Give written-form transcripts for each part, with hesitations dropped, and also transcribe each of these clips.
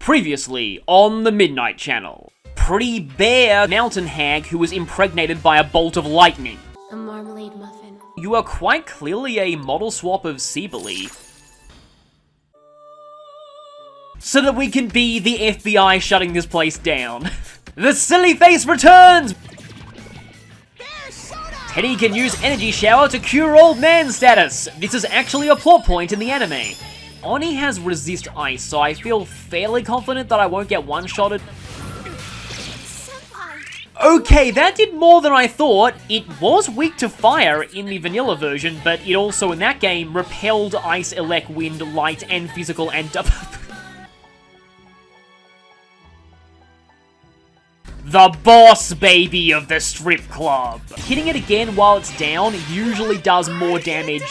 Previously on the Midnight Channel. Pretty Bear Mountain Hag who was impregnated by a bolt of lightning. A marmalade muffin. You are quite clearly a model swap of Sibylle. So that we can be the FBI shutting this place down. The silly face returns! Teddy can use Energy Shower to cure old man status. This is actually a plot point in the anime. Oni has resist ice, so I feel fairly confident that I won't get one-shotted. Okay, that did more than I thought. It was weak to fire in the vanilla version, but it also in that game repelled ice, elect, wind, light, and physical and the boss baby of the strip club. Hitting it again while it's down usually does more damage.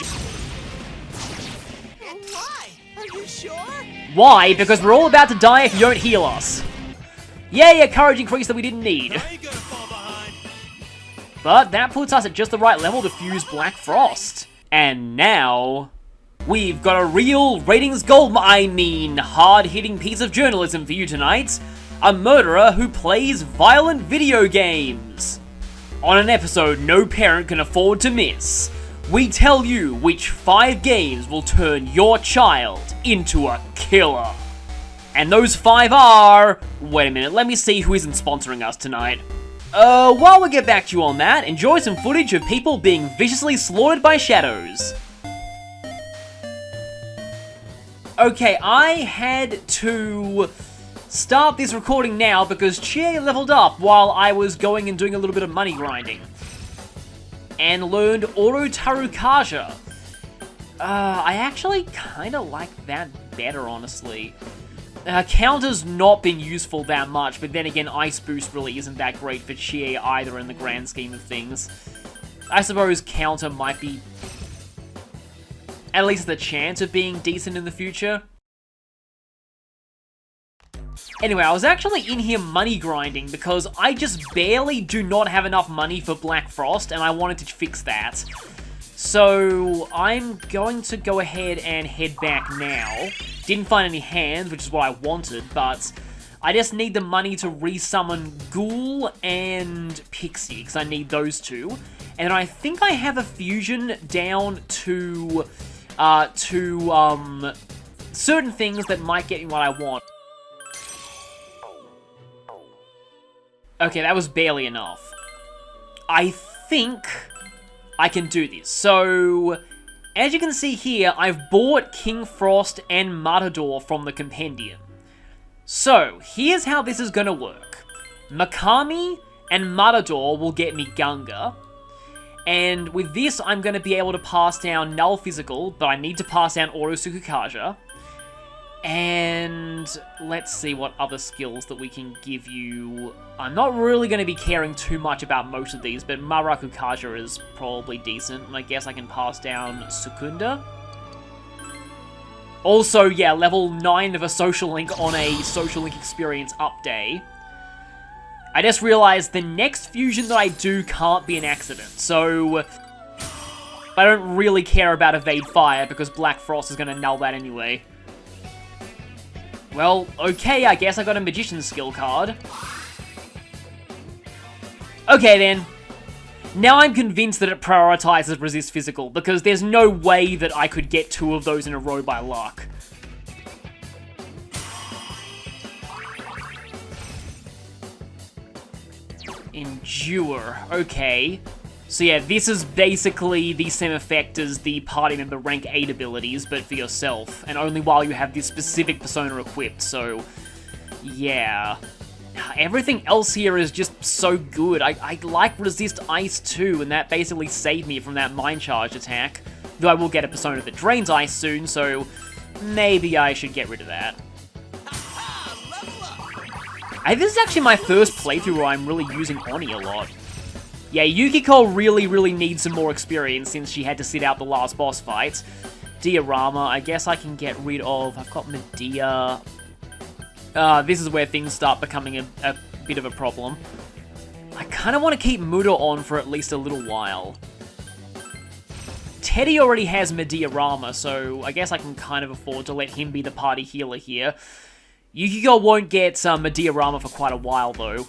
Why? Because we're all about to die if you don't heal us. Yay, a courage increase that we didn't need. But that puts us at just the right level to fuse Black Frost. And now, we've got a real ratings gold, hard-hitting piece of journalism for you tonight. A murderer who plays violent video games. On an episode no parent can afford to miss, we tell you which 5 games will turn your child into a killer. And those 5 are... Wait a minute, let me see who isn't sponsoring us tonight. While we get back to you on that, enjoy some footage of people being viciously slaughtered by shadows. Okay, I had to start this recording now because Chie leveled up while I was going and doing a little bit of money grinding. And learned Oro Tarukaja. I actually kind of like that better, honestly. Counter's not been useful that much, but then again, Ice Boost really isn't that great for Chie either in the grand scheme of things. I suppose Counter might be at least the chance of being decent in the future. Anyway, I was actually in here money grinding because I just barely do not have enough money for Black Frost, and I wanted to fix that. So, I'm going to go ahead and head back now. Didn't find any hands, which is what I wanted, but I just need the money to resummon Ghoul and Pixie, because I need those two. And I think I have a fusion down to certain things that might get me what I want. Okay, that was barely enough. I think I can do this. So, as you can see here, I've bought King Frost and Matador from the Compendium. So, here's how this is gonna work. Makami and Matador will get me Gunga. And with this, I'm gonna be able to pass down Null Physical, but I need to pass down Oro Tsukukaja. And let's see what other skills that we can give you. I'm not really going to be caring too much about most of these, but Marakukaja is probably decent, and I guess I can pass down Sukunda. Also, yeah, level 9 of a Social Link on a Social Link Experience Up Day. I just realized the next fusion that I do can't be an accident, so I don't really care about Evade Fire, because Black Frost is going to null that anyway. Well, okay, I guess I got a Magician's skill card. Okay then. Now I'm convinced that it prioritizes Resist Physical, because there's no way that I could get 2 of those in a row by luck. Endure, okay. So yeah, this is basically the same effect as the party member rank 8 abilities, but for yourself, and only while you have this specific persona equipped, so yeah. Everything else here is just so good. I like Resist Ice too, and that basically saved me from that Mind Charge attack, though I will get a persona that drains Ice soon, so maybe I should get rid of that. This is actually my first playthrough where I'm really using Oni a lot. Yeah, Yukiko really needs some more experience since she had to sit out the last boss fight. Diorama, I guess I can get rid of... I've got Medea. This is where things start becoming a bit of a problem. I kind of want to keep Muda on for at least a little while. Teddy already has Medea Rama, so I guess I can kind of afford to let him be the party healer here. Yukiko won't get Mediarama for quite a while, though.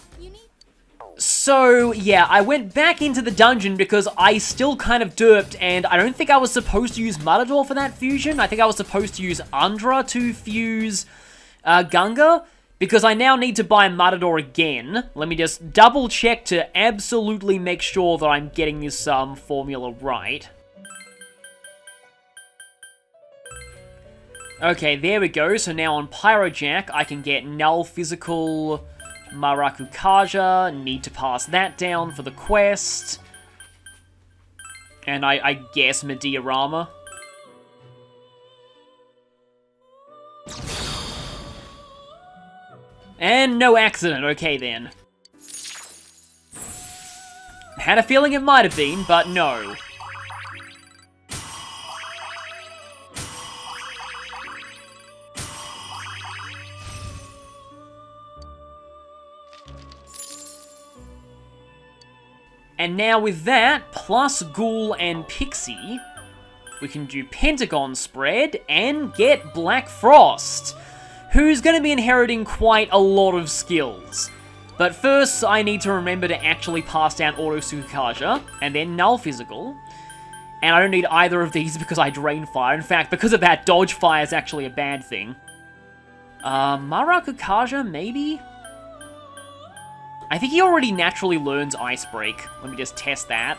So, yeah, I went back into the dungeon because I still kind of derped, and I don't think I was supposed to use Matador for that fusion. I think I was supposed to use Andra to fuse Gunga, because I now need to buy Matador again. Let me just double check to absolutely make sure that I'm getting this formula right. Okay, there we go. So now on Pyrojack, I can get Null Physical, Marakukaja, need to pass that down for the quest. And I guess Mediarama. And no accident, okay then. Had a feeling it might have been, but no. And now with that, plus Ghoul and Pixie, we can do Pentagon Spread and get Black Frost, who's going to be inheriting quite a lot of skills. But first, I need to remember to actually pass down Auto Tsukukaja, and then Null Physical. And I don't need either of these because I Drain Fire. In fact, because of that, Dodge Fire is actually a bad thing. Marakukaja, maybe? I think he already naturally learns Ice Break. Let me just test that.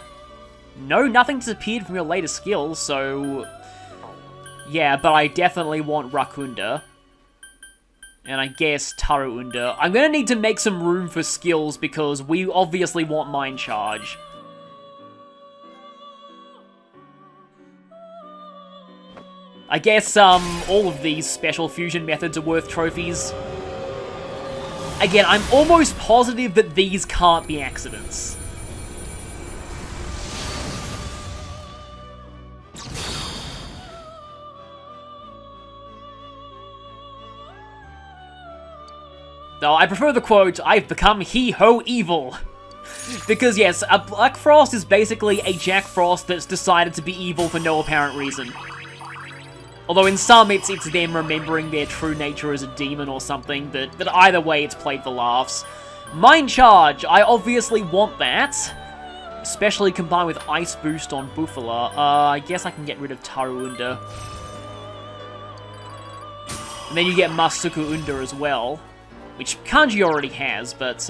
No, nothing disappeared from your latest skills, so... yeah, but I definitely want Rakunda. And I guess Taruunda. I'm gonna need to make some room for skills because we obviously want Mind Charge. I guess, all of these special fusion methods are worth trophies. Again, I'm almost positive that these can't be accidents. Though I prefer the quote, "I've become he-ho evil." Because yes, a Black Frost is basically a Jack Frost that's decided to be evil for no apparent reason. Although in some, it's them remembering their true nature as a demon or something, but either way, it's played for laughs. Mind Charge! I obviously want that. Especially combined with Ice Boost on Bufala. I guess I can get rid of Taruunda. And then you get Masuku Unda as well. Which Kanji already has, but,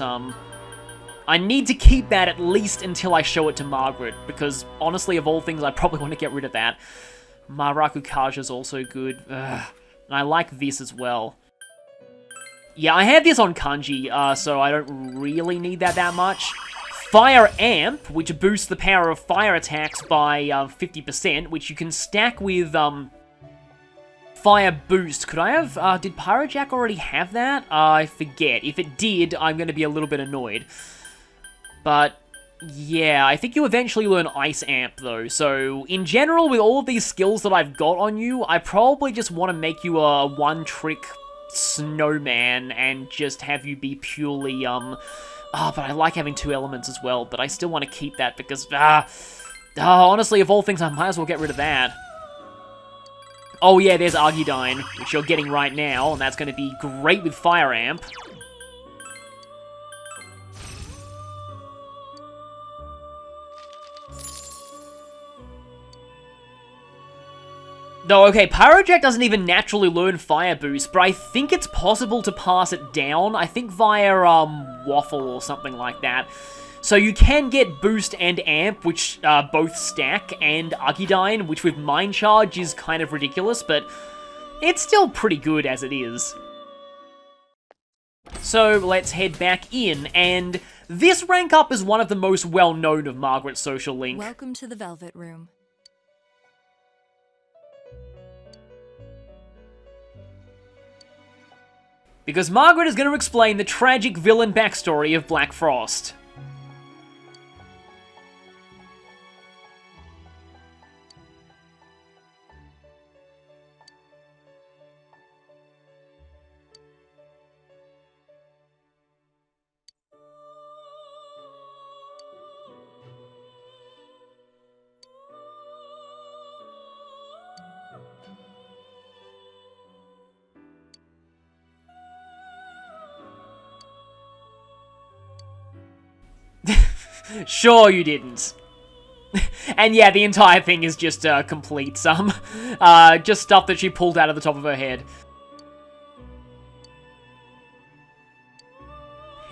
I need to keep that at least until I show it to Margaret, because honestly, of all things, I probably want to get rid of that. Marakukaja is also good. Ugh. And I like this as well. Yeah, I have this on Kanji, so I don't really need that much. Fire Amp, which boosts the power of fire attacks by 50%, which you can stack with Fire Boost. Could I have... did Pyrojack already have that? I forget. If it did, I'm going to be a little bit annoyed. But... yeah, I think you eventually learn Ice Amp, though. So, in general, with all of these skills that I've got on you, I probably just want to make you a one-trick snowman and just have you be purely, but I like having two elements as well, but I still want to keep that because, honestly, of all things, I might as well get rid of that. Oh yeah, there's Argidyne, which you're getting right now, and that's going to be great with Fire Amp. No, okay, Pyrojack doesn't even naturally learn Fire Boost, but I think it's possible to pass it down, I think via, Waffle or something like that. So you can get Boost and Amp, which both stack, and Argidyne, which with Mind Charge is kind of ridiculous, but it's still pretty good as it is. So let's head back in, and this rank up is one of the most well-known of Margaret's social link. Welcome to the Velvet Room. Because Margaret is going to explain the tragic villain backstory of Black Frost. Sure you didn't. And yeah, the entire thing is just complete just stuff that she pulled out of the top of her head.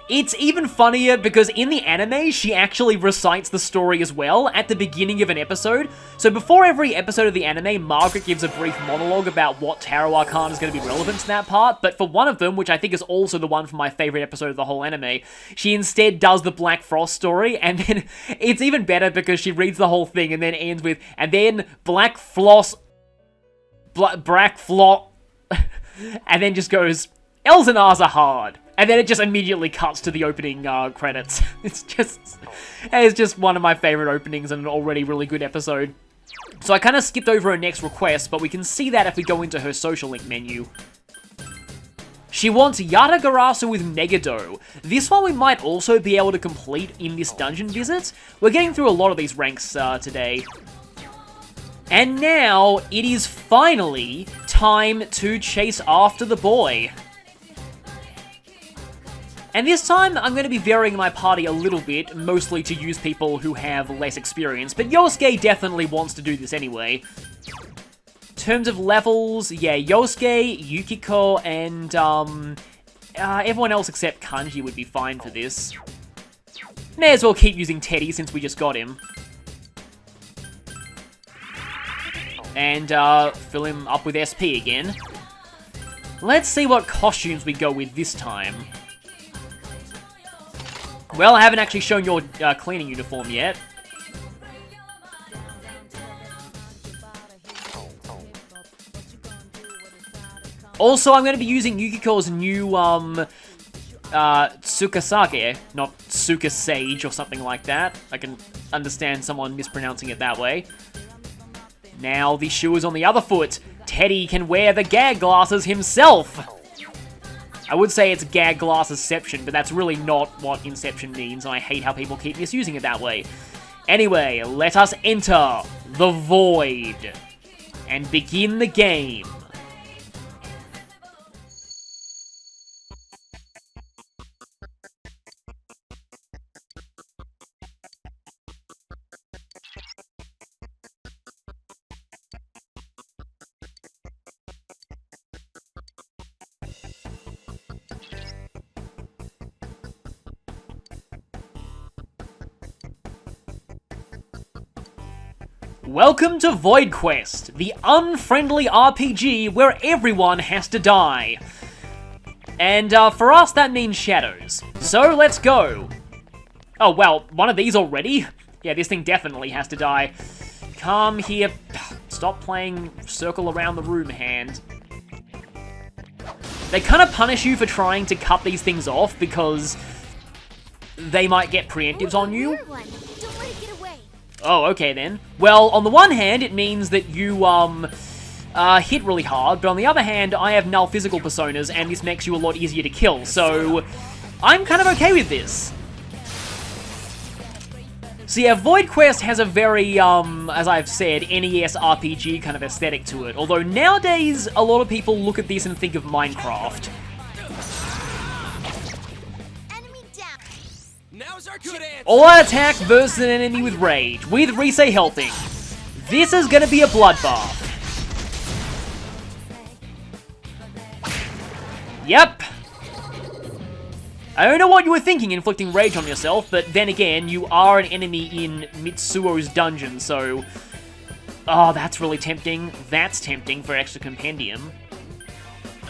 It's even funnier because in the anime, she actually recites the story as well at the beginning of an episode. So before every episode of the anime, Margaret gives a brief monologue about what Tarot Arcana is going to be relevant to that part, but for one of them, which I think is also the one from my favorite episode of the whole anime, she instead does the Black Frost story, and then it's even better because she reads the whole thing and then ends with, and then Black Floss, and then just goes, Elzenar's are hard. And then it just immediately cuts to the opening credits. It's just one of my favorite openings and an already really good episode. So I kind of skipped over her next request, but we can see that if we go into her social link menu. She wants Yatagarasu with Megado. This one we might also be able to complete in this dungeon visit. We're getting through a lot of these ranks today. And now, it is finally time to chase after the boy. And this time, I'm going to be varying my party a little bit, mostly to use people who have less experience, but Yosuke definitely wants to do this anyway. In terms of levels, yeah, Yosuke, Yukiko, and everyone else except Kanji would be fine for this. May as well keep using Teddy since we just got him. And fill him up with SP again. Let's see what costumes we go with this time. Well, I haven't actually shown your cleaning uniform yet. Also, I'm going to be using Yukiko's new, Tsukasage, not Tsukasage or something like that. I can understand someone mispronouncing it that way. Now, the shoe is on the other foot. Teddy can wear the gag glasses himself. I would say it's gag glassesception, but that's really not what Inception means, and I hate how people keep misusing it that way. Anyway, let us enter the Void and begin the game. Welcome to Void Quest, the unfriendly RPG where everyone has to die. And for us, that means shadows. So let's go. Oh, well, one of these already? Yeah, this thing definitely has to die. Come here. Stop playing circle around the room hand. They kind of punish you for trying to cut these things off because they might get preemptives on you. Oh, okay then. Well, on the one hand, it means that you, hit really hard, but on the other hand, I have null physical personas, and this makes you a lot easier to kill, so I'm kind of okay with this. So yeah, Void Quest has a very, as I've said, NES RPG kind of aesthetic to it, although nowadays, a lot of people look at this and think of Minecraft. All-out attack versus an enemy with rage, with Rise helping. This is gonna be a bloodbath. Yep. I don't know what you were thinking inflicting rage on yourself, but then again, you are an enemy in Mitsuo's dungeon, so... Oh, that's really tempting. That's tempting for extra compendium.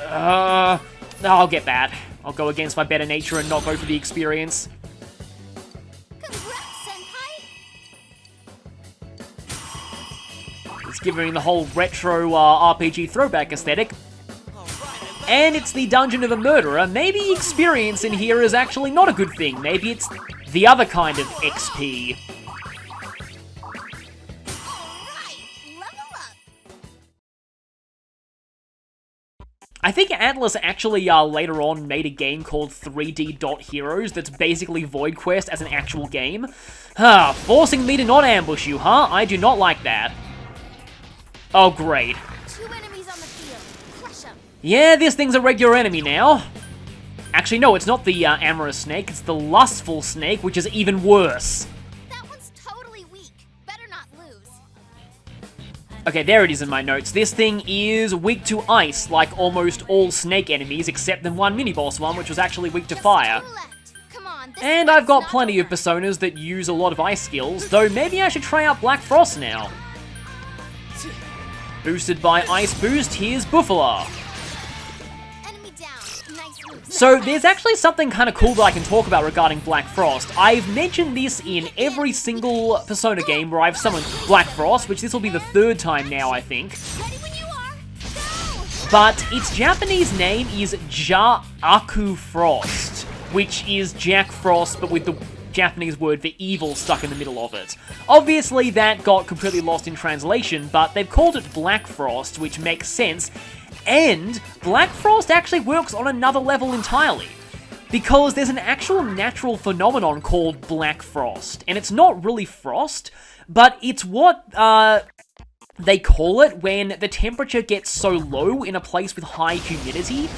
I'll get that. I'll go against my better nature and not go for the experience. It's giving the whole retro RPG throwback aesthetic. And it's the Dungeon of a Murderer. Maybe experience in here is actually not a good thing. Maybe it's the other kind of XP. I think Atlus actually later on made a game called 3D Dot Heroes that's basically Void Quest as an actual game. Forcing me to not ambush you, huh? I do not like that. Oh, great. 2 enemies on the field. Crush 'em. Yeah, this thing's a regular enemy now. Actually, no, it's not the amorous snake, it's the lustful snake, which is even worse. That one's totally weak. Better not lose. Okay, there it is in my notes. This thing is weak to ice, like almost all snake enemies, except the one mini-boss one, which was actually weak to fire. Two left. Come on, this And I've got fight's plenty not of personas that use a lot of ice skills, though maybe I should try out Black Frost now. Boosted by Ice Boost, here's Buffalar. Enemy down. Nice move. So there's actually something kind of cool that I can talk about regarding Black Frost. I've mentioned this in every single Persona game where I've summoned Black Frost, which this will be the third time now, I think. Ready when you are. Go. But its Japanese name is Ja-Aku Frost, which is Jack Frost, but with the Japanese word for evil stuck in the middle of it. Obviously, that got completely lost in translation, but they've called it Black Frost, which makes sense, and Black Frost actually works on another level entirely, because there's an actual natural phenomenon called Black Frost, and it's not really frost, but it's what, they call it when the temperature gets so low in a place with high humidity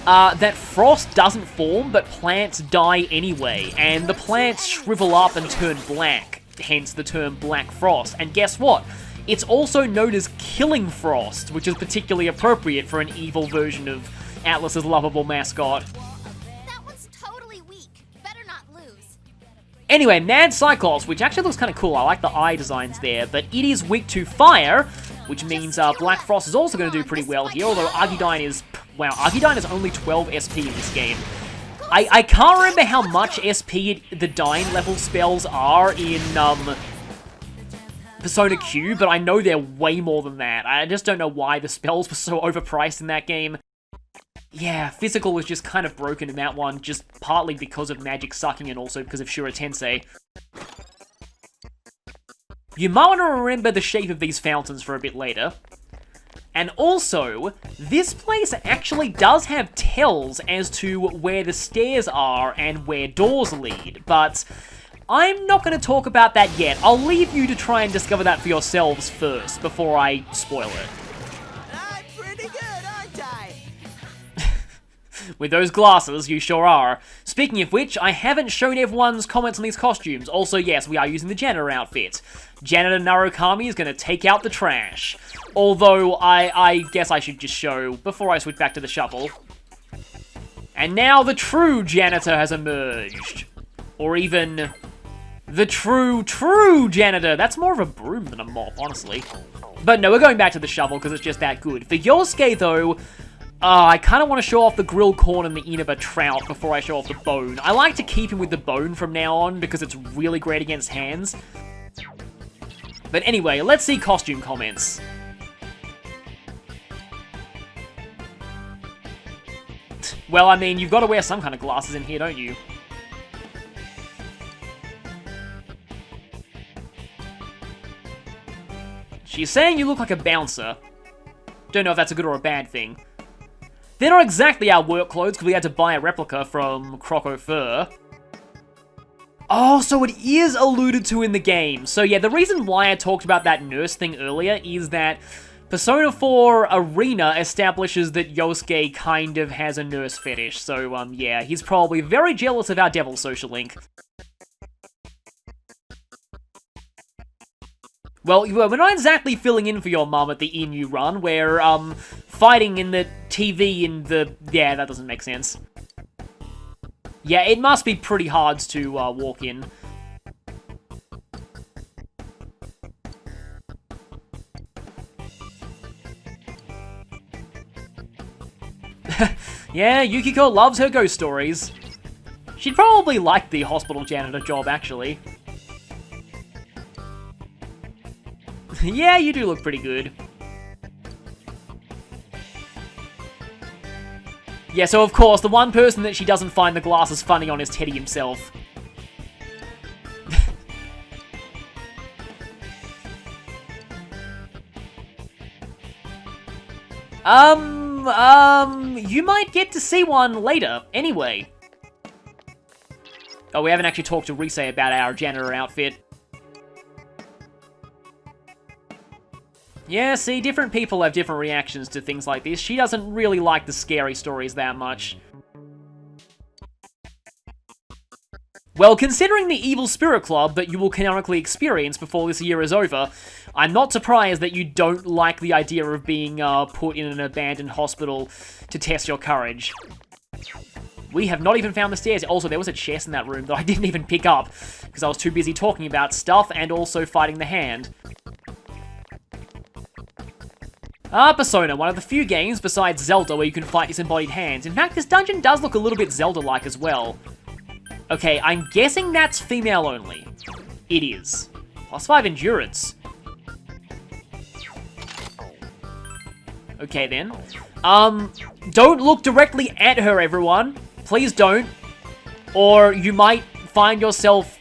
that frost doesn't form, but plants die anyway, and the plants shrivel up and turn black, hence the term Black Frost. And guess what? It's also known as Killing Frost, which is particularly appropriate for an evil version of Atlus's lovable mascot. That one's totally weak. Better not lose. Anyway, Mad Cyclops, which actually looks kind of cool. I like the eye designs there, but it is weak to fire, which means Black Frost is also going to do pretty well here, although Argidyne is... Wow, Argidyne is only 12 SP in this game. I can't remember how much SP the Dyne level spells are in Persona Q, but I know they're way more than that. I just don't know why the spells were so overpriced in that game. Yeah, physical was just kind of broken in that one, just partly because of magic sucking and also because of Shura Tensei. You might want to remember the shape of these fountains for a bit later. And also, this place actually does have tells as to where the stairs are and where doors lead, but I'm not going to talk about that yet. I'll leave you to try and discover that for yourselves first, before I spoil it. I'm pretty good, aren't I? With those glasses, you sure are. Speaking of which, I haven't shown everyone's comments on these costumes. Also, yes, we are using the janitor outfit. Janitor Narukami is going to take out the trash. Although, I guess I should just show before I switch back to the shovel. And now the true janitor has emerged. Or even... the true janitor. That's more of a broom than a mop, honestly. But no, we're going back to the shovel because it's just that good. For Yosuke, though... I kind of want to show off the grilled corn and the Inaba trout before I show off the bone. I like to keep him with the bone from now on because it's really great against hands. But anyway, let's see costume comments. Well, I mean, you've got to wear some kind of glasses in here, don't you? She's saying you look like a bouncer. Don't know if that's a good or a bad thing. They're not exactly our work clothes, because we had to buy a replica from Croco Fur. Oh, so it is alluded to in the game. So yeah, the reason why I talked about that nurse thing earlier is that Persona 4 Arena establishes that Yosuke kind of has a nurse fetish. So, yeah, he's probably very jealous of our Devil Social Link. Well, we're not exactly filling in for your mum at the Inu run. We're, fighting in the TV in the... Yeah, that doesn't make sense. Yeah, it must be pretty hard to, walk in. Yeah, Yukiko loves her ghost stories. She'd probably like the hospital janitor job, actually. Yeah, you do look pretty good. Yeah, so of course, the one person that she doesn't find the glasses funny on is Teddy himself. You might get to see one later, anyway. Oh, we haven't actually talked to Rise about our janitor outfit. Yeah, see, different people have different reactions to things like this. She doesn't really like the scary stories that much. Well, considering the evil spirit club that you will canonically experience before this year is over, I'm not surprised that you don't like the idea of being put in an abandoned hospital to test your courage. We have not even found the stairs. Also, there was a chest in that room that I didn't even pick up because I was too busy talking about stuff and also fighting the hand. Persona, one of the few games besides Zelda where you can fight disembodied hands. In fact, this dungeon does look a little bit Zelda-like as well. Okay, I'm guessing that's female only. It is. +5 endurance. Okay then. Don't look directly at her, everyone. Please don't. Or you might find yourself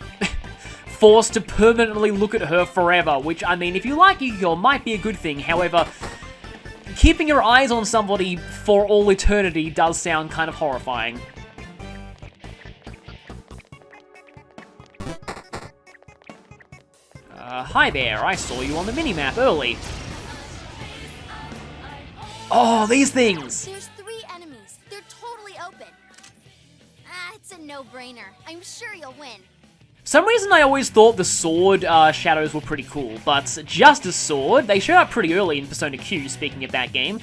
forced to permanently look at her forever, which, I mean, if you like Yu-Gi-Oh! Might be a good thing. However, keeping your eyes on somebody for all eternity does sound kind of horrifying. Hi there, I saw you on the minimap early. Oh, these things! There's 3 enemies. They're totally open. It's a no-brainer. I'm sure you'll win. For some reason I always thought the sword shadows were pretty cool, but Justice Sword, they showed up pretty early in Persona Q, speaking of that game,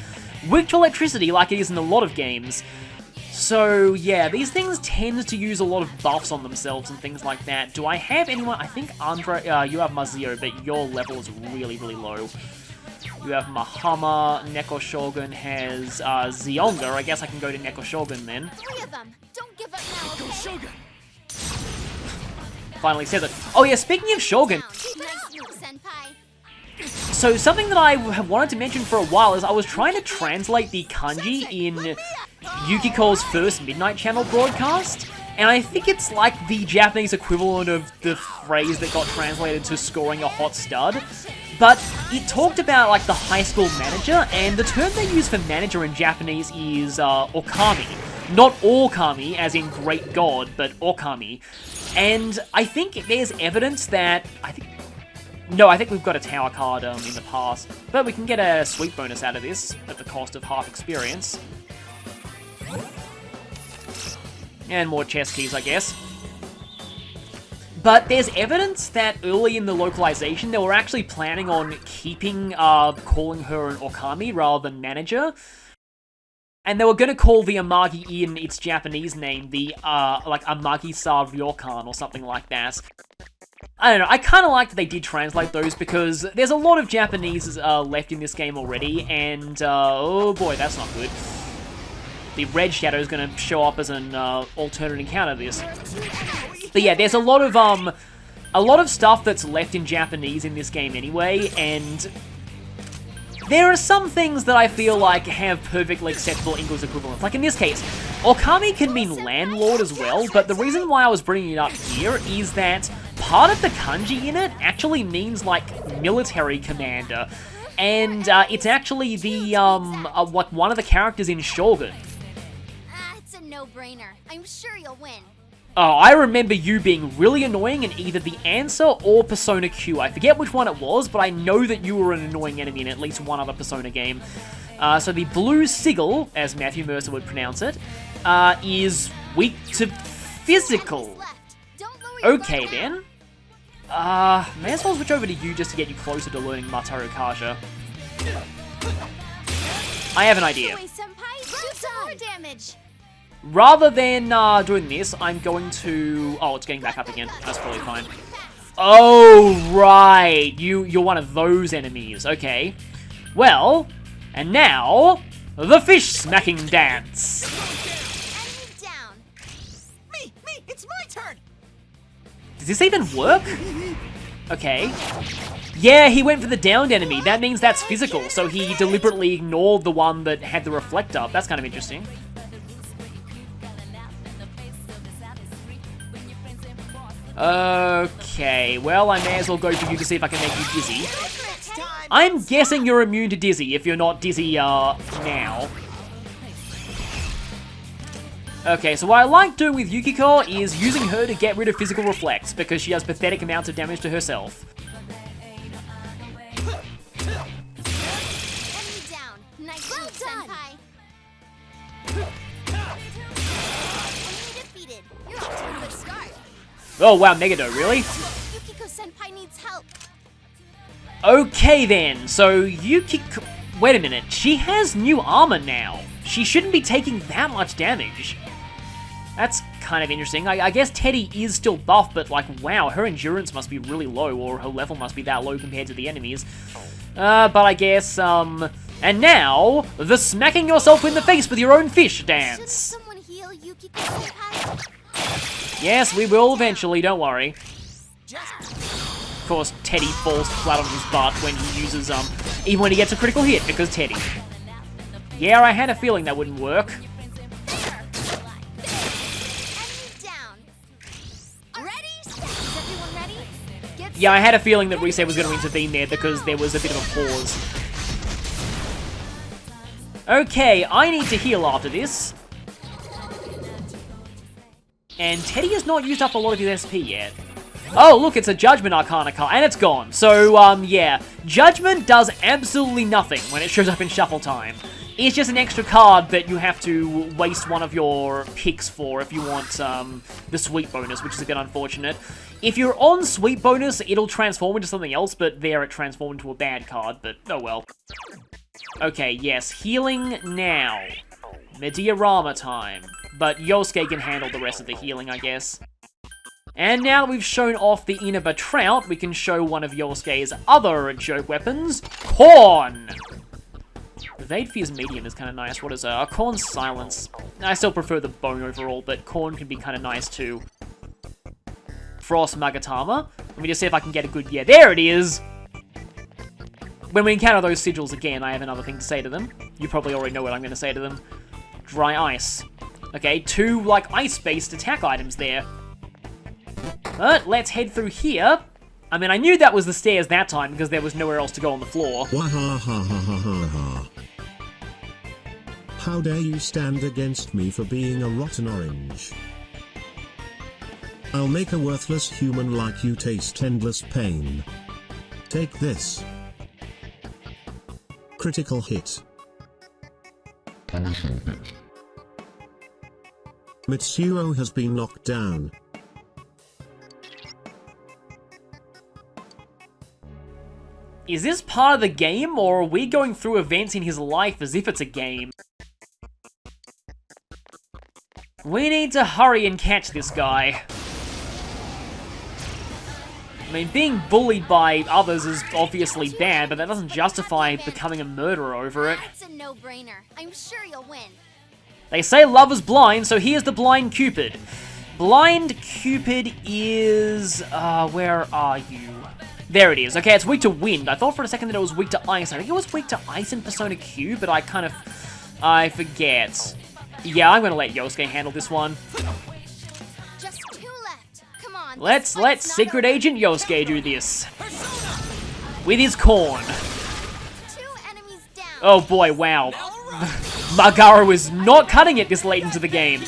weak to electricity like it is in a lot of games. So yeah, these things tend to use a lot of buffs on themselves and things like that. Do I have anyone? I think Andre, you have Mazio, but your level is really, really low. You have Mahama, Neko Shogun has Zionga. I guess I can go to Neko Shogun then. 3 of them. Don't give up now, okay? Shogun! Finally says it. Oh yeah, speaking of Shogun. Nice move, senpai. So something that I have wanted to mention for a while is I was trying to translate the kanji in Yukiko's first Midnight Channel broadcast, and I think it's like the Japanese equivalent of the phrase that got translated to scoring a hot stud. But it talked about like the high school manager, and the term they use for manager in Japanese is okami. Not Orkami, as in great god, but Okami. And I think there's evidence that, I think we've got a tower card in the past, but we can get a sweep bonus out of this at the cost of half experience. And more chest keys, I guess. But there's evidence that early in the localization, they were actually planning on keeping, calling her an Okami rather than manager. And they were going to call the Amagi in its Japanese name the, like, Amagi-sa Ryokan or something like that. I don't know, I kind of like that they did translate those because there's a lot of Japanese left in this game already, and, oh boy, that's not good. The red shadow is going to show up as an alternate encounter to this. But yeah, there's a lot of stuff that's left in Japanese in this game anyway, and there are some things that I feel like have perfectly acceptable English equivalents. Like in this case, Okami can mean landlord as well, but the reason why I was bringing it up here is that part of the kanji in it actually means like military commander, and it's actually the like one of the characters in Shogun. It's a no-brainer. I'm sure you'll win. Oh, I remember you being really annoying in either the Answer or Persona Q. I forget which one it was, but I know that you were an annoying enemy in at least one other Persona game. So the Blue Sigil, as Matthew Mercer would pronounce it, is weak to physical. Okay then. May as well switch over to you just to get you closer to learning Mataru Kasha. I have an idea. Damage. Rather than doing this, I'm going to... Oh, it's getting back up again. That's probably fine. Oh, right. You're one of those enemies. Okay. Well, and now, the fish smacking dance. Enemy down. Me! It's my turn! Does this even work? Okay. Yeah, he went for the downed enemy. That means that's physical, so he deliberately ignored the one that had the reflector. That's kind of interesting. Okay, well, I may as well go for you to see if I can make you dizzy. I'm guessing you're immune to dizzy if you're not dizzy, now. Okay, so what I like doing with Yukiko is using her to get rid of physical reflex, because she does pathetic amounts of damage to herself. Enemy down. Nice move, senpai. Enemy defeated. You're off to a good start. Oh wow, Megado, really? Yukiko-senpai needs help. Okay then, so Yukiko... Wait a minute, she has new armor now. She shouldn't be taking that much damage. That's kind of interesting. I guess Teddy is still buff, but like, wow, her endurance must be really low, or her level must be that low compared to the enemies. But I guess, And now, the smacking yourself in the face with your own fish Should dance. someone heal Yukiko-senpai? Yes, we will eventually, don't worry. Just Of course, Teddy falls flat on his butt when he uses, even when he gets a critical hit, because Teddy. Yeah, I had a feeling that wouldn't work. Enemy down. Ready, set. Is everyone ready? Get Yeah, I had a feeling that Rise was going to intervene there because there was a bit of a pause. Okay, I need to heal after this. And Teddy has not used up a lot of his SP yet. Oh, look, it's a Judgment Arcana card, and it's gone. So, yeah, Judgment does absolutely nothing when it shows up in Shuffle Time. It's just an extra card that you have to waste one of your picks for if you want the Sweep bonus, which is a bit unfortunate. If you're on Sweep bonus, it'll transform into something else, but there it transformed into a bad card, but oh well. Okay, yes, healing now. Mediarama time. But Yosuke can handle the rest of the healing, I guess. And now that we've shown off the Inaba Trout, we can show one of Yosuke's other joke weapons, Corn! Evade Fear's medium is kind of nice. What is Corn's silence? I still prefer the bone overall, but Corn can be kind of nice too. Frost Magatama. Let me just see if I can get a good... Yeah, there it is! When we encounter those sigils again, I have another thing to say to them. You probably already know what I'm going to say to them. Dry Ice. Okay, 2, like, ice-based attack items there. But let's head through here. I mean, I knew that was the stairs that time because there was nowhere else to go on the floor. Wahahahahaha. How dare you stand against me for being a rotten orange? I'll make a worthless human like you taste endless pain. Take this. Critical hit. Mitsuo has been knocked down. Is this part of the game, or are we going through events in his life as if it's a game? We need to hurry and catch this guy. I mean, being bullied by others is obviously bad, but that doesn't justify becoming a murderer over it. It's a no-brainer. I'm sure you'll win. They say love is blind, so here's the Blind Cupid. Blind Cupid is... where are you? There it is. Okay, it's weak to wind. I thought for a second that it was weak to ice. I think it was weak to ice in Persona Q, but I forget. Yeah, I'm gonna let Yosuke handle this one. Just 2 left. Come on. Let's let Secret Agent Yosuke do this. With his corn. 2 enemies down. Oh boy, wow. Magaro is not cutting it this late into the game.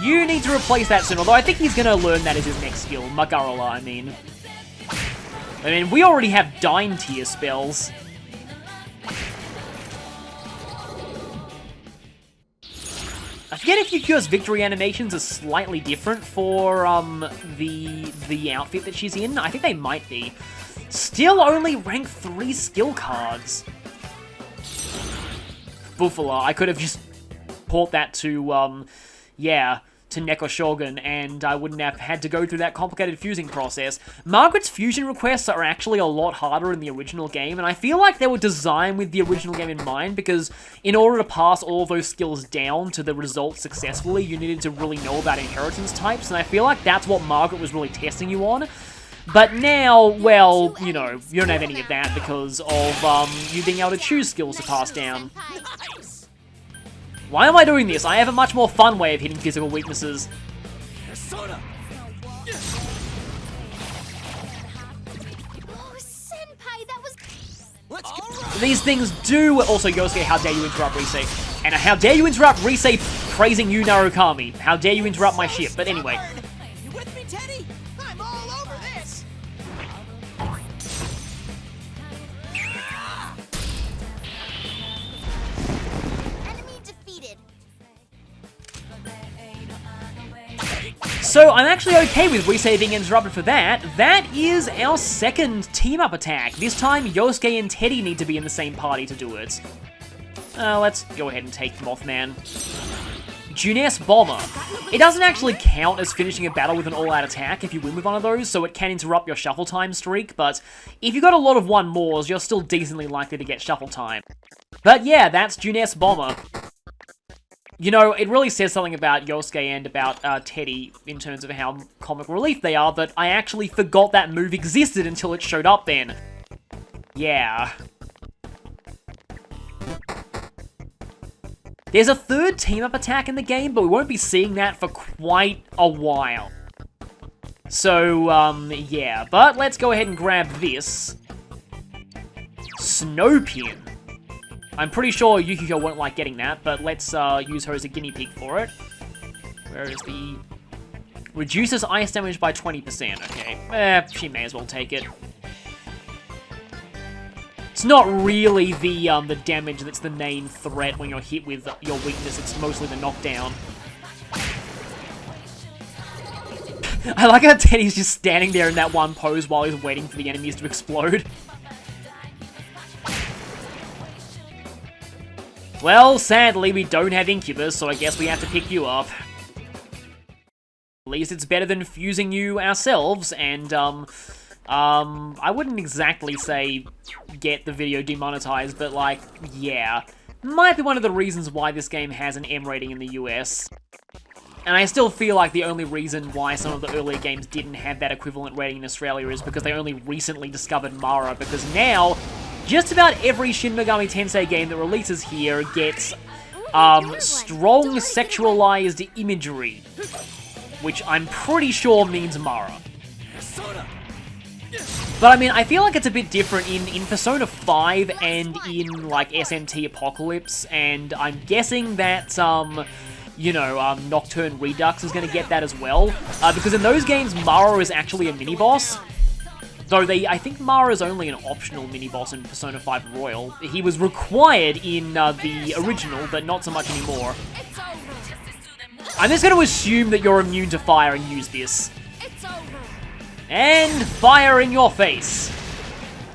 You need to replace that soon, although I think he's gonna learn that as his next skill. Magarola, I mean, we already have Dine tier spells. I forget if Yukio's victory animations are slightly different for the outfit that she's in. I think they might be. Still only rank 3 skill cards. Buffalo. I could have just port that to to Neko Shogun, and I wouldn't have had to go through that complicated fusing process. Margaret's fusion requests are actually a lot harder in the original game, and I feel like they were designed with the original game in mind, because in order to pass all of those skills down to the result successfully, you needed to really know about inheritance types, and I feel like that's what Margaret was really testing you on. But now, well, you know, you don't have any of that because of you being able to choose skills to pass down. Why am I doing this? I have a much more fun way of hitting physical weaknesses. Persona. Oh, Senpai, that was... Let's go. These things do... Also, Yosuke, how dare you interrupt Rise? And how dare you interrupt Rise praising you, Narukami? How dare you interrupt my ship? But anyway. You with me, Teddy? I'm all over this. Enemy defeated. So I'm actually okay with Risei being interrupted for that. That is our second team-up attack. This time, Yosuke and Teddy need to be in the same party to do it. Let's go ahead and take Mothman. Junes Bomber. It doesn't actually count as finishing a battle with an all-out attack if you win with one of those, so it can interrupt your shuffle time streak, but if you got a lot of 1-mores, you're still decently likely to get shuffle time. But yeah, that's Junes Bomber. You know, it really says something about Yosuke and about Teddy in terms of how comic relief they are that I actually forgot that move existed until it showed up then. Yeah. There's a third team-up attack in the game, but we won't be seeing that for quite a while. So, yeah. But let's go ahead and grab this. Snowpin. I'm pretty sure Yukiko won't like getting that, but let's use her as a guinea pig for it. Where is the... Reduces ice damage by 20%. Okay. She may as well take it. It's not really the damage that's the main threat when you're hit with your weakness, it's mostly the knockdown. I like how Teddy's just standing there in that one pose while he's waiting for the enemies to explode. Well, sadly, we don't have Incubus, so I guess we have to pick you up. At least it's better than fusing you ourselves, and, I wouldn't exactly say get the video demonetized, but like, yeah. Might be one of the reasons why this game has an M rating in the US. And I still feel like the only reason why some of the earlier games didn't have that equivalent rating in Australia is because they only recently discovered Mara, because now, just about every Shin Megami Tensei game that releases here gets, strong sexualized imagery. Which I'm pretty sure means Mara. But I mean, I feel like it's a bit different in Persona 5 and in, like, SMT Apocalypse, and I'm guessing that, you know, Nocturne Redux is going to get that as well, because in those games, Mara is actually a mini-boss, though I think Mara is only an optional mini-boss in Persona 5 Royal. He was required in the original, but not so much anymore. I'm just going to assume that you're immune to fire and use this. And fire in your face.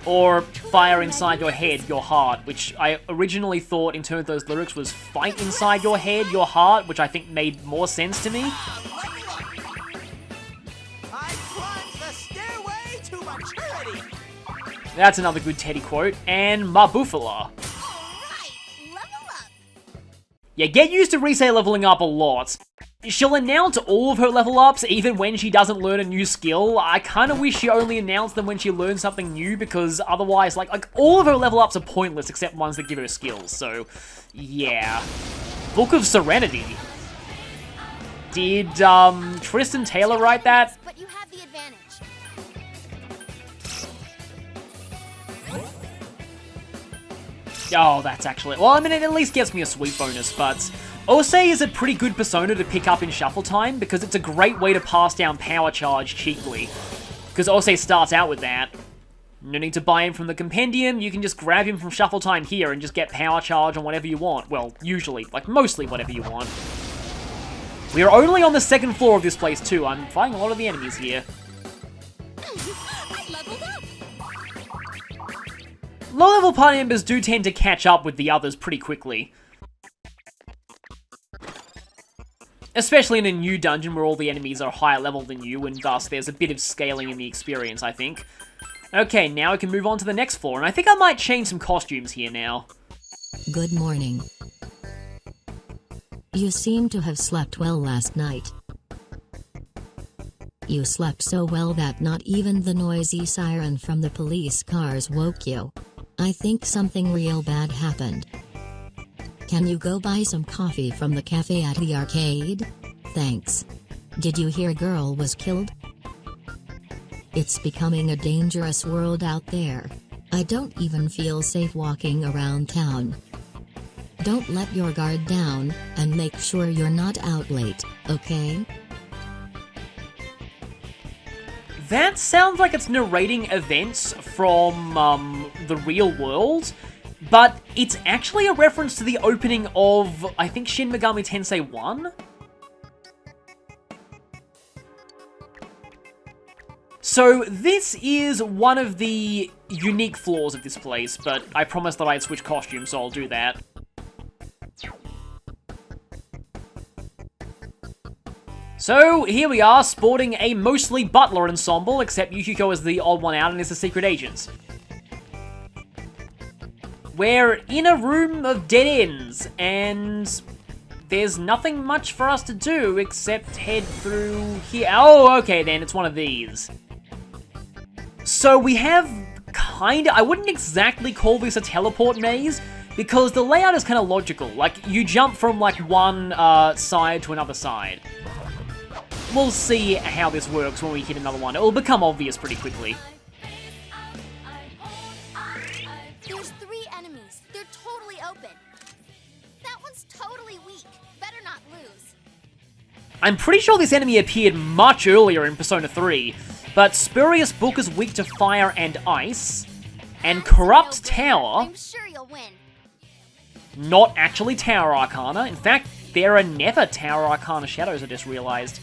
Or fire inside your head, your heart, which I originally thought in terms of those lyrics was fight inside your head, your heart, which I think made more sense to me. I climbed the stairway to maturity. That's another good Teddy quote. And Mabufala. Yeah, get used to Risei leveling up a lot. She'll announce all of her level ups even when she doesn't learn a new skill. I kind of wish she only announced them when she learns something new, because otherwise, like all of her level ups are pointless except ones that give her skills, so yeah. Book of Serenity. Did Tristan Taylor write that? But you have the advantage. Oh, that's actually... Well, I mean, it at least gets me a sweet bonus, but... Osei is a pretty good persona to pick up in shuffle time, because it's a great way to pass down Power Charge cheaply. Because Osei starts out with that. No need to buy him from the compendium, you can just grab him from shuffle time here and just get Power Charge on whatever you want. Well, usually, like mostly whatever you want. We are only on the second floor of this place too, I'm fighting a lot of the enemies here. I leveled up. Low-level party members do tend to catch up with the others pretty quickly. Especially in a new dungeon where all the enemies are higher level than you, and thus there's a bit of scaling in the experience, I think. Okay, now we can move on to the next floor, and I think I might change some costumes here now. Good morning. You seem to have slept well last night. You slept so well that not even the noisy siren from the police cars woke you. I think something real bad happened. Can you go buy some coffee from the cafe at the arcade? Thanks. Did you hear a girl was killed? It's becoming a dangerous world out there. I don't even feel safe walking around town. Don't let your guard down, and make sure you're not out late, okay? That sounds like it's narrating events from, the real world, but it's actually a reference to the opening of, I think, Shin Megami Tensei 1? So this is one of the unique flaws of this place, but I promised that I'd switch costumes, so I'll do that. So, here we are, sporting a mostly butler ensemble, except Yukiko is the odd one out and is the secret agent. We're in a room of dead ends, and there's nothing much for us to do except head through here. Oh, okay then, it's one of these. So we have kinda, I wouldn't exactly call this a teleport maze, because the layout is kinda logical. Like, you jump from like one side to another side. We'll see how this works when we hit another one. It'll become obvious pretty quickly. There's 3 enemies. They're totally open. That one's totally weak. Better not lose. I'm pretty sure this enemy appeared much earlier in Persona 3, but Spurious Book is weak to fire and ice, and Corrupt Tower, I'm sure you'll win. not actually Tower Arcana. In fact, there are never Tower Arcana shadows, I just realized.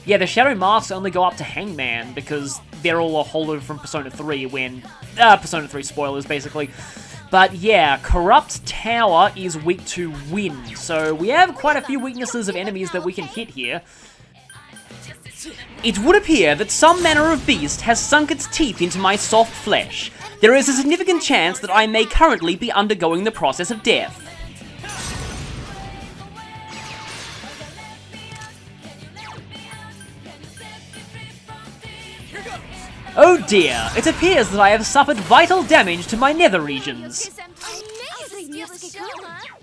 Yeah, the shadow masks only go up to Hangman, because they're all a holdover from Persona 3 when... Persona 3 spoilers, basically. But yeah, Corrupt Tower is weak to wind, so we have quite a few weaknesses of enemies that we can hit here. It would appear that some manner of beast has sunk its teeth into my soft flesh. There is a significant chance that I may currently be undergoing the process of death. Oh dear, it appears that I have suffered vital damage to my nether regions. Amazing, you show, huh?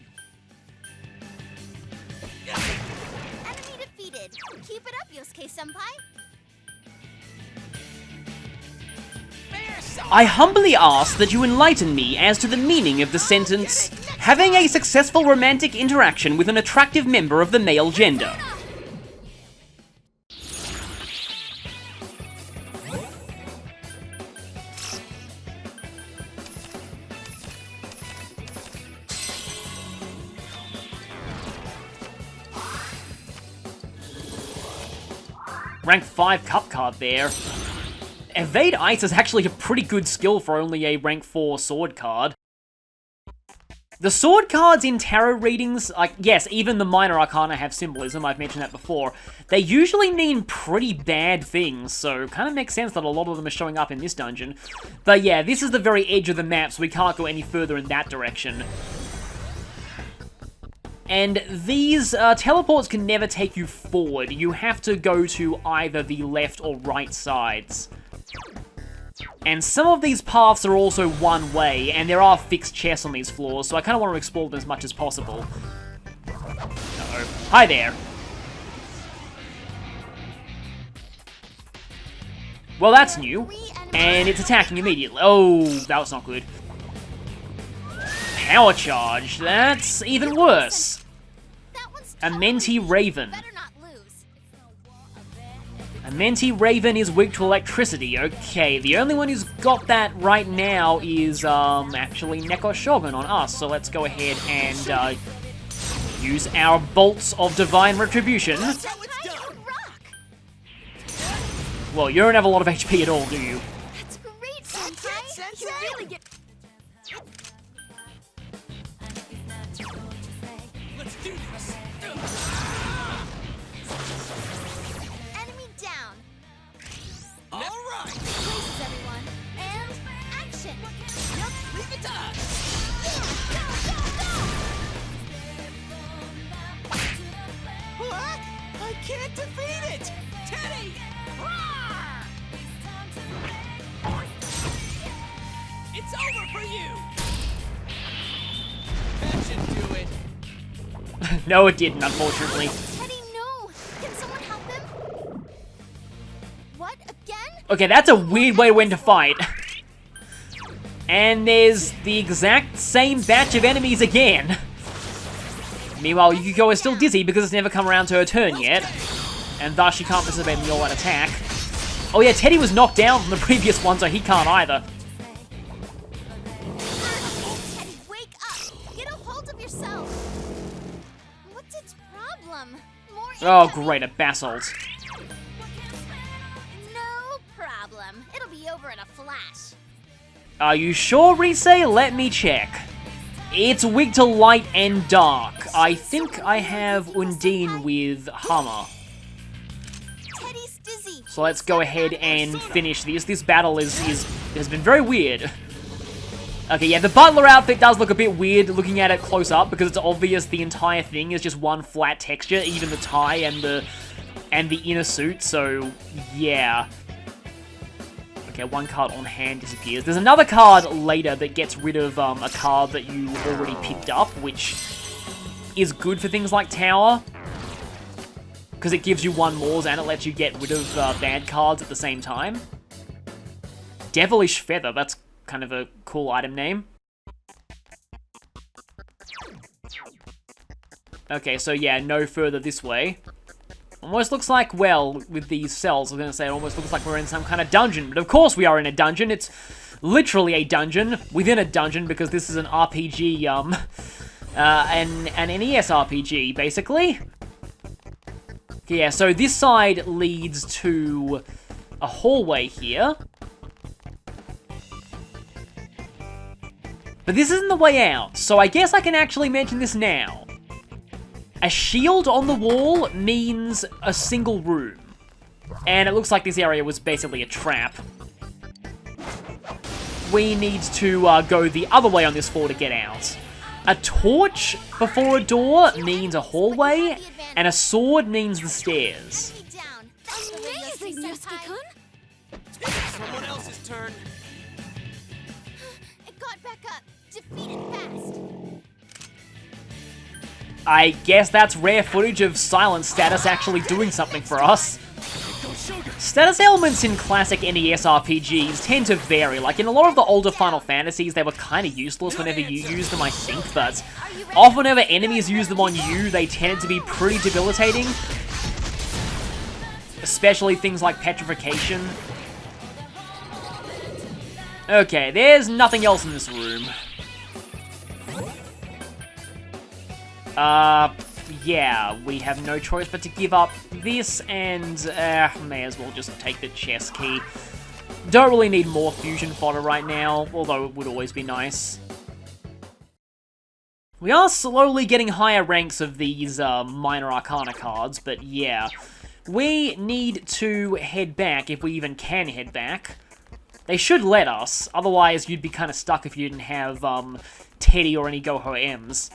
Enemy defeated. Keep it up, Yosuke-senpai. I humbly ask that you enlighten me as to the meaning of the sentence, having a successful romantic interaction with an attractive member of the male gender. Rank 5 cup card there. Evade Ice is actually a pretty good skill for only a rank 4 sword card. The sword cards in tarot readings, like, yes, even the minor arcana have symbolism, I've mentioned that before. They usually mean pretty bad things, so kind of makes sense that a lot of them are showing up in this dungeon. But yeah, this is the very edge of the map, so we can't go any further in that direction. And these teleports can never take you forward. You have to go to either the left or right sides. And some of these paths are also one way, and there are fixed chests on these floors, so I kind of want to explore them as much as possible. Uh-oh. Hi there. Well, that's new. And it's attacking immediately. Oh, that was not good. Power charge. That's even worse. A Menti Raven. A Menti Raven is weak to electricity. Okay, the only one who's got that right now is, actually Neko Shogun on us. So let's go ahead and, use our Bolts of Divine Retribution. Well, you don't have a lot of HP at all, do you? That's great, Senpai. You really get... Let's do this. Enemy down. All right. Places, everyone. And action. Yep, leave it to us. What? I can't defeat it. Teddy! Roar! It's over for you. That should do it. No, it didn't, unfortunately. Teddy, no. Can someone help him? What? Again? Okay, that's a weird way to end a fight. And there's the exact same batch of enemies again. Meanwhile, Yukiko is still dizzy because it's never come around to her turn yet. And thus she can't participate in the all-out attack. Oh yeah, Teddy was knocked down from the previous one, so he can't either. Teddy, wake up. Get a hold of yourself. What's its problem? More Oh incoming. great, a basalt. No problem. problem. It'll be over in a flash. Are you sure, Rise? Let me check. It's weak to light and dark. I think I have Undine with Hammer. Teddy's dizzy. So let's go ahead and finish this. This battle has been very weird. Okay, yeah, the butler outfit does look a bit weird looking at it close up because it's obvious the entire thing is just one flat texture, even the tie and the inner suit. So yeah. Okay, one card on hand disappears. There's another card later that gets rid of a card that you already picked up, which is good for things like Tower. Because it gives you one more and it lets you get rid of bad cards at the same time. Devilish Feather, that's kind of a cool item name. Okay, so yeah, no further this way. Almost looks like, well, with these cells, I was going to say, it almost looks like we're in some kind of dungeon. But of course we are in a dungeon. It's literally a dungeon within a dungeon because this is an RPG, an NES RPG, basically. Yeah, so this side leads to a hallway here. But this isn't the way out, so I guess I can actually mention this now. A shield on the wall means a single room. And it looks like this area was basically a trap. We need to go the other way on this floor to get out. A torch before a door means a hallway, and a sword means the stairs. Amazing, Yusuke-kun! Someone else's turn. It got back up. Defeat it fast. I guess that's rare footage of Silent Status actually doing something for us. Status elements in classic NES RPGs tend to vary. Like, in a lot of the older Final Fantasies, they were kind of useless whenever you used them, I think, but often whenever enemies use them on you, they tended to be pretty debilitating. Especially things like Petrification. Okay, there's nothing else in this room. Yeah, we have no choice but to give up this, and may as well just take the chest key. Don't really need more fusion fodder right now, although it would always be nice. We are slowly getting higher ranks of these minor arcana cards, but yeah. We need to head back, if we even can head back. They should let us, otherwise you'd be kind of stuck if you didn't have Teddy or any Go-Ho M's.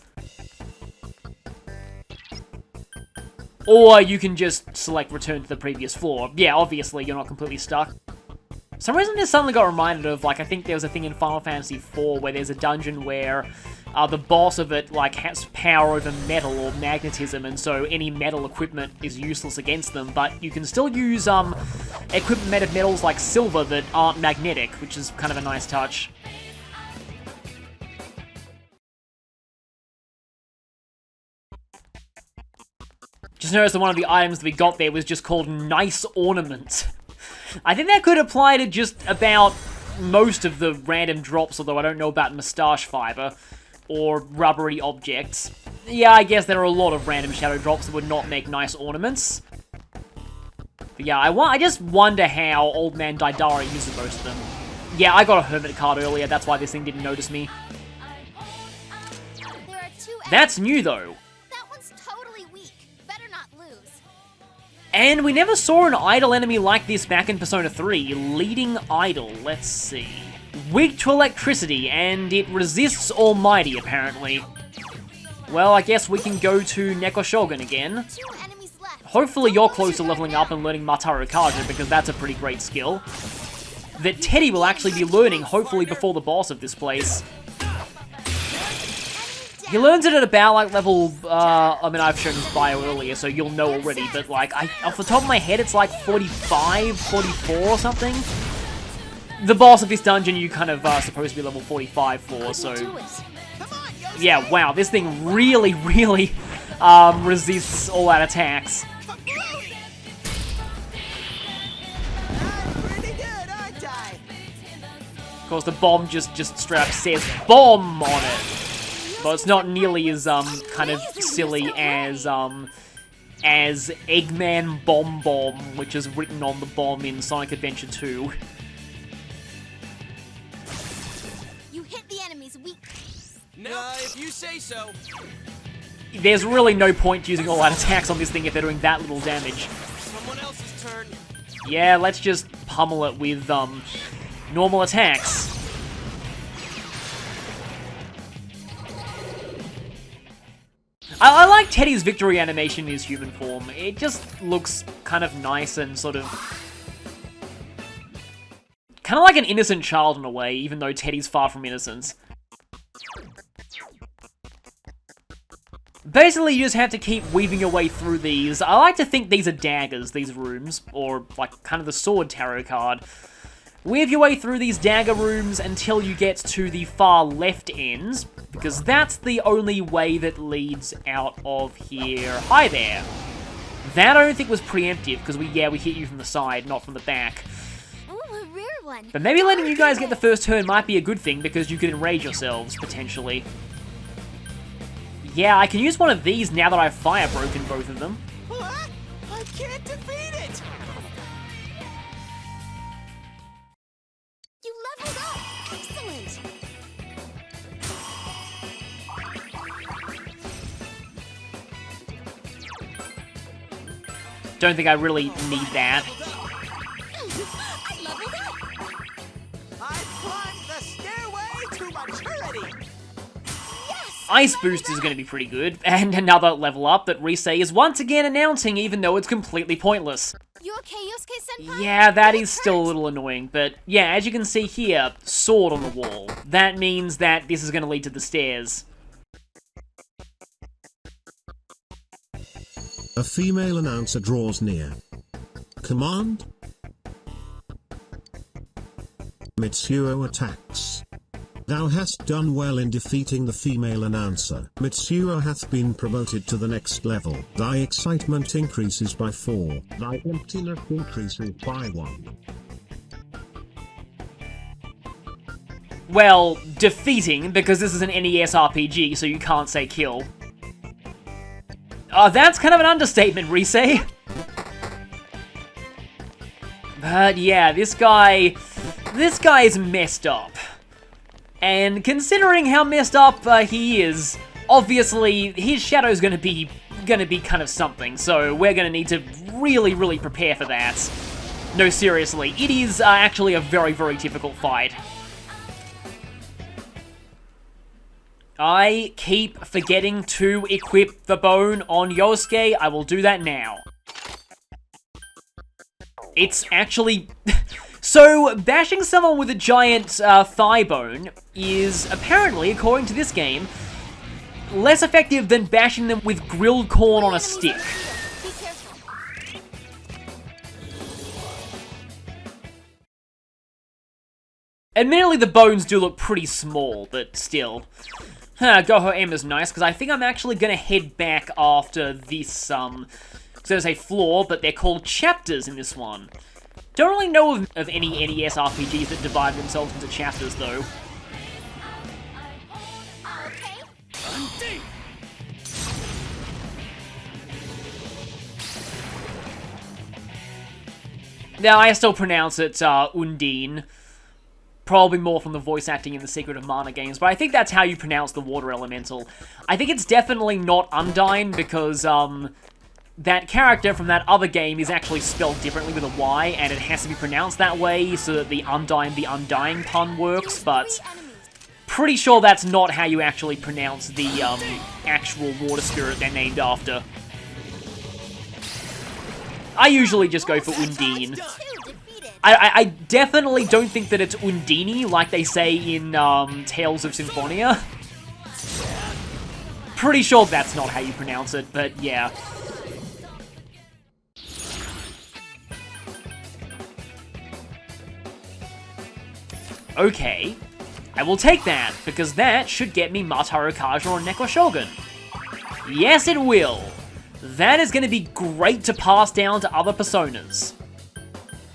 Or you can just select return to the previous floor. Yeah, obviously, you're not completely stuck. For some reason, I suddenly got reminded of, like, I think there was a thing in Final Fantasy IV where there's a dungeon where the boss of it, like, has power over metal or magnetism, and so any metal equipment is useless against them, but you can still use, equipment made of metals like silver that aren't magnetic, which is kind of a nice touch. Just noticed that one of the items that we got there was just called Nice Ornament. I think that could apply to just about most of the random drops, although I don't know about Moustache Fiber or rubbery objects. Yeah, I guess there are a lot of random shadow drops that would not make nice ornaments. But yeah, I just wonder how Old Man Daidara uses most of them. Yeah, I got a Hermit card earlier, that's why this thing didn't notice me. There are two That's new, though. That one's totally weak. Better not lose. And we never saw an idol enemy like this back in Persona 3. Leading Idol, let's see. Weak to electricity, and it resists Almighty, apparently. Well, I guess we can go to Neko Shogun again. Two enemies left. Hopefully you're close to leveling up and learning Mataru Kaja, because that's a pretty great skill. That Teddy will actually be learning, hopefully before the boss of this place. He learns it at about, like, level, I mean, I've shown his bio earlier, so you'll know already, but, like, off the top of my head, it's like 45, 44 or something. The boss of this dungeon, you kind of supposed to be level 45 for, so... Yeah, wow, this thing really, really resists all out attacks. Pretty good, aren't I? Of course, the bomb just straight up says BOMB on it. But it's not nearly as, kind of silly as, as Eggman Bomb Bomb, which is written on the bomb in Sonic Adventure 2. You hit the enemy's weak. No, if you say so. There's really no point using all-out attacks on this thing if they're doing that little damage. Someone else's turn. Yeah, let's just pummel it with, normal attacks. I like Teddy's victory animation in his human form. It just looks kind of nice and sort of... kind of like an innocent child in a way, even though Teddy's far from innocent. Basically, you just have to keep weaving your way through these. I like to think these are daggers, these rooms, or like kind of the sword tarot card. Weave your way through these dagger rooms until you get to the far left ends, because that's the only way that leads out of here. Hi there. That I don't think was preemptive, because we hit you from the side, not from the back. Ooh, a rare one. But maybe letting you guys get the first turn might be a good thing, because you could enrage yourselves, potentially. Yeah, I can use one of these now that I've fire broken both of them. What? I can't defeat it. You leveled up. Excellent. Don't think I really need that. I leveled up. I climbed the stairway to maturity. Yes. Ice Boost is going to be pretty good, and another level up that Rise is once again announcing even though it's completely pointless. You okay, Yosuke-senpai? Yeah, that You is look still a hurt. little annoying, but yeah, as you can see here, sword on the wall. That means that this is going to lead to the stairs. A female announcer draws near. Command? Mitsuo attacks. Thou hast done well in defeating the female announcer. Mitsuo hath been promoted to the next level. Thy excitement increases by 4. Thy emptiness increases by 1. Well, defeating, because this is an NES RPG, so you can't say kill. That's kind of an understatement, Rise. But yeah, this guy is messed up. And considering how messed up he is, obviously his shadow's gonna be kind of something. So we're gonna need to really, really prepare for that. No, seriously, it is actually a very, very difficult fight. I keep forgetting to equip the bone on Yosuke. I will do that now. It's actually... So, bashing someone with a giant thigh bone is apparently, according to this game, less effective than bashing them with grilled corn on a stick. Be careful. Admittedly, the bones do look pretty small, but still. Goho M is nice, because I think I'm actually going to head back after this, so there's a floor, but they're called chapters in this one. Don't really know of any NES RPGs that divide themselves into chapters, though. Okay. Now, I still pronounce it Undine. Probably more from the voice acting in the Secret of Mana games, but I think that's how you pronounce the water elemental. I think it's definitely not Undyne, because, that character from that other game is actually spelled differently with a Y, and it has to be pronounced that way so that the Undying pun works, but pretty sure that's not how you actually pronounce the, actual water spirit they're named after. I usually just go for Undine. Two defeated. I definitely don't think that it's Undini, like they say in, Tales of Symphonia. Pretty sure that's not how you pronounce it, but yeah. Okay, I will take that, because that should get me Mataru Kaja or Neko Shogun. Yes, it will. That is going to be great to pass down to other personas.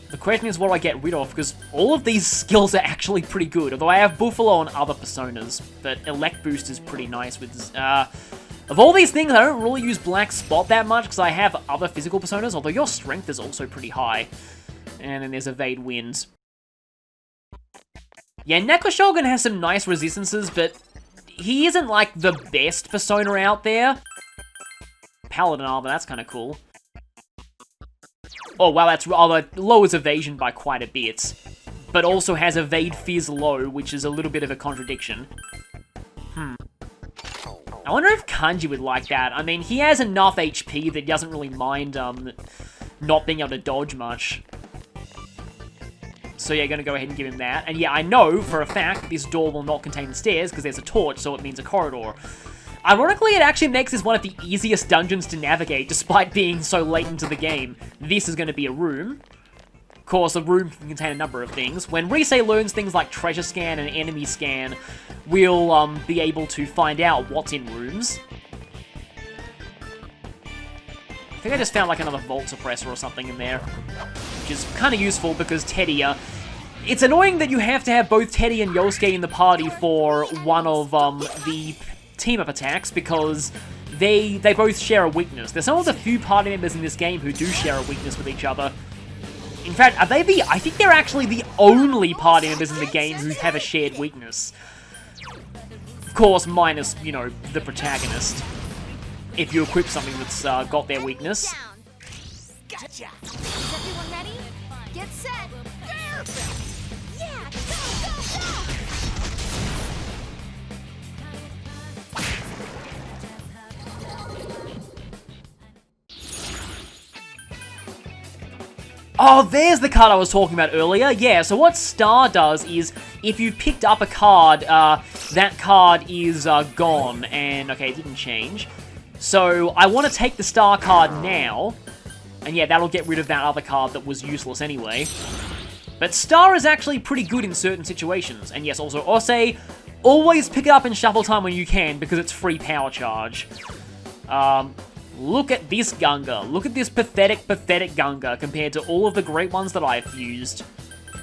The question is what I get rid of, because all of these skills are actually pretty good, although I have Buffalo on other personas, but Elect Boost is pretty nice with... Of all these things, I don't really use Black Spot that much because I have other physical personas, although your strength is also pretty high. And then there's Evade Winds. Yeah, Neko Shogun has some nice resistances, but he isn't like the best persona out there. Paladin Armor, that's kind of cool. Oh wow, that lowers evasion by quite a bit, but also has Evade Fizz low, which is a little bit of a contradiction. I wonder if Kanji would like that. I mean, he has enough HP that he doesn't really mind not being able to dodge much. So yeah, gonna go ahead and give him that. And yeah, I know for a fact this door will not contain the stairs because there's a torch, so it means a corridor. Ironically, it actually makes this one of the easiest dungeons to navigate, despite being so late into the game. This is going to be a room. Of course, a room can contain a number of things. When Rise learns things like treasure scan and enemy scan, we'll be able to find out what's in rooms. I think I just found like another Volt Suppressor or something in there, which is kind of useful because Teddy, it's annoying that you have to have both Teddy and Yosuke in the party for one of the team-up attacks because they both share a weakness. There's some of the few party members in this game who do share a weakness with each other. In fact, I think they're actually the only party members in the game who have a shared weakness. Of course, minus, you know, the protagonist. If you equip something that's got their weakness. Down. Gotcha. Is everyone ready? Get set. Perfect. Yeah, go, go, go! Oh, there's the card I was talking about earlier. Yeah, so what Star does is, if you've picked up a card, that card is gone. And, okay, it didn't change. So, I want to take the Star card now. And yeah, that'll get rid of that other card that was useless anyway. But Star is actually pretty good in certain situations. And yes, also, Osei, always pick it up in Shuffle Time when you can, because it's free power charge. Look at this Gunga. Look at this pathetic, pathetic Gunga compared to all of the great ones that I've used.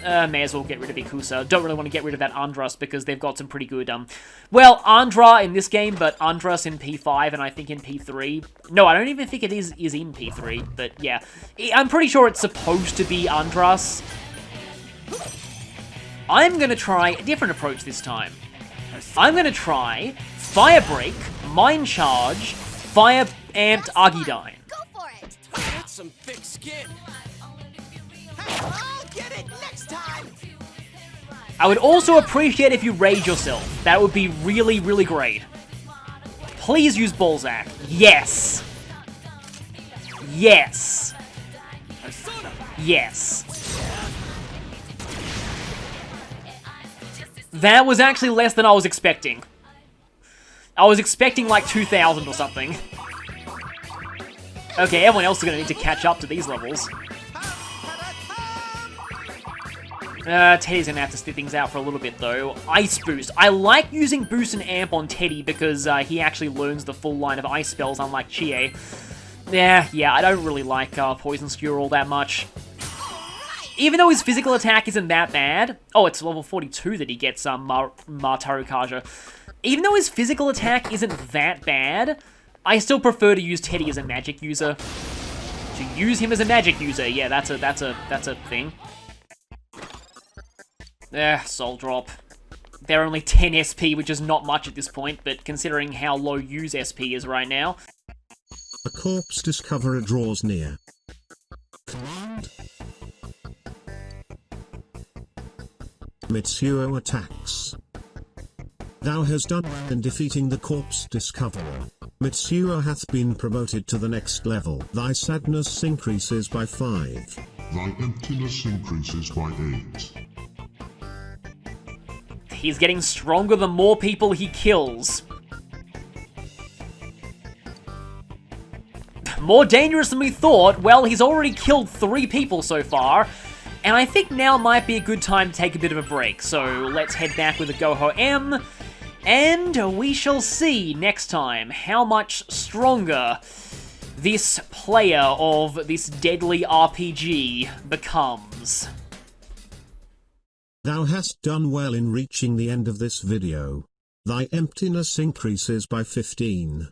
May as well get rid of Ikusa. Don't really want to get rid of that Andras because they've got some pretty good, well, Andra in this game, but Andras in P5 and I think in P3. No, I don't even think it is in P3, but yeah. I'm pretty sure it's supposed to be Andras. I'm going to try a different approach this time. I'm going to try Fire Break, Mind Charge, Fire Amped Argidyne. Go for it. That's some thick skin. I'll get it next time. I would also appreciate if you raid yourself. That would be really, really great. Please use Balzac. Yes. Yes. Yes. That was actually less than I was expecting. I was expecting like 2,000 or something. Okay, everyone else is going to need to catch up to these levels. Teddy's going to have to stick things out for a little bit, though. Ice Boost. I like using Boost and Amp on Teddy because he actually learns the full line of ice spells, unlike Chie. Yeah, I don't really like Poison Skewer all that much. Even though his physical attack isn't that bad... Oh, it's level 42 that he gets Mataru Kaja. Even though his physical attack isn't that bad, I still prefer to use Teddy as a magic user. To use him as a magic user, yeah, that's a thing. Soul Drop. They're only 10 SP, which is not much at this point, but considering how low use SP is right now. A corpse discoverer draws near. Mitsuo attacks. Thou hast done in defeating the corpse discoverer. Mitsuo hath been promoted to the next level. Thy sadness increases by 5. Thy emptiness increases by 8. He's getting stronger the more people he kills. More dangerous than we thought. Well, he's already killed 3 people so far. And I think now might be a good time to take a bit of a break. So let's head back with a Goho M. And we shall see next time how much stronger this player of this deadly RPG becomes. Thou hast done well in reaching the end of this video. Thy emptiness increases by 15.